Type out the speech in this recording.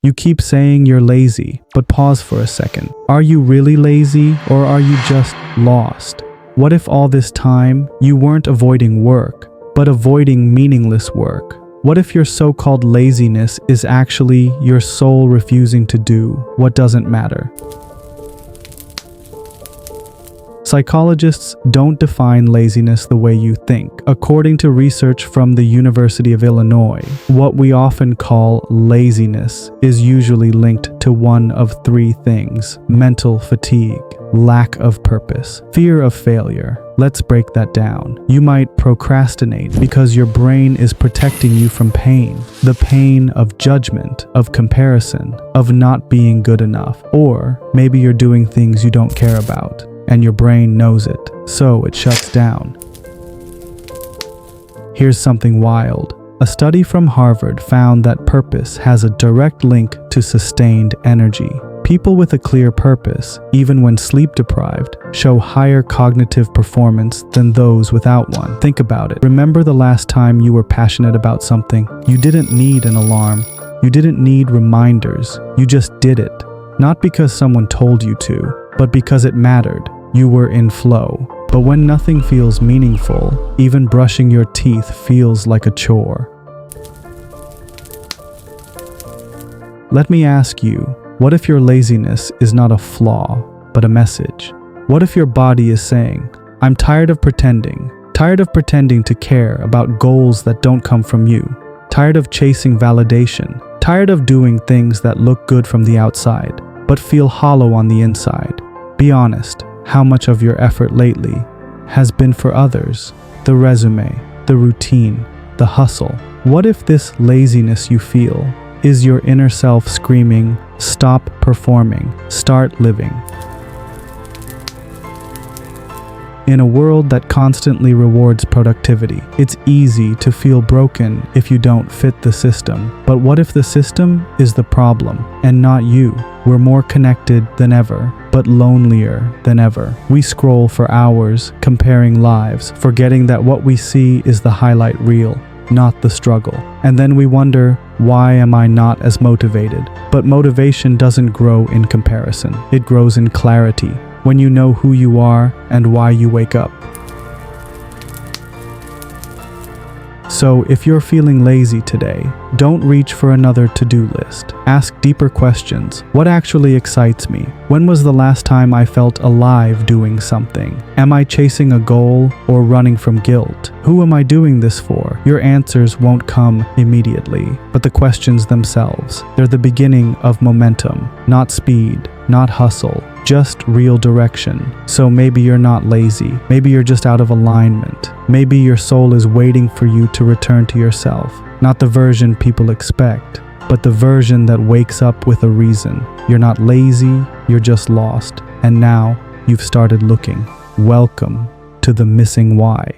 You keep saying you're lazy, but pause for a second. Are you really lazy, or are you just lost? What if all this time you weren't avoiding work, but avoiding meaningless work? What if your so-called laziness is actually your soul refusing to do what doesn't matter? Psychologists don't define laziness the way you think. According to research from the University of Illinois, what we often call laziness is usually linked to one of three things: mental fatigue, lack of purpose, fear of failure. Let's break that down. You might procrastinate because your brain is protecting you from pain. The pain of judgment, of comparison, of not being good enough. Or maybe you're doing things you don't care about, and your brain knows it, so it shuts down. Here's something wild. A study from Harvard found that purpose has a direct link to sustained energy. People with a clear purpose, even when sleep deprived, show higher cognitive performance than those without one. Think about it. Remember the last time you were passionate about something? You didn't need an alarm. You didn't need reminders. You just did it. Not because someone told you to, but because it mattered. You were in flow. But when nothing feels meaningful, even brushing your teeth feels like a chore. Let me ask you, what if your laziness is not a flaw, but a message? What if your body is saying, I'm tired of pretending to care about goals that don't come from you, tired of chasing validation, tired of doing things that look good from the outside, but feel hollow on the inside? Be honest. How much of your effort lately has been for others? The resume, the routine, the hustle. What if this laziness you feel is your inner self screaming, stop performing, start living? In a world that constantly rewards productivity, it's easy to feel broken if you don't fit the system. But what if the system is the problem and not you? We're more connected than ever, but lonelier than ever. We scroll for hours, comparing lives, forgetting that what we see is the highlight reel, not the struggle. And then we wonder, why am I not as motivated? But motivation doesn't grow in comparison. It grows in clarity, when you know who you are and why you wake up. So if you're feeling lazy today, don't reach for another to-do list. Ask deeper questions. What actually excites me? When was the last time I felt alive doing something? Am I chasing a goal or running from guilt? Who am I doing this for? Your answers won't come immediately, but the questions themselves, they're the beginning of momentum, not speed, not hustle, just real direction. So maybe you're not lazy. Maybe you're just out of alignment. Maybe your soul is waiting for you to return to yourself. Not the version people expect, but the version that wakes up with a reason. You're not lazy, you're just lost. And now you've started looking. Welcome to the missing why.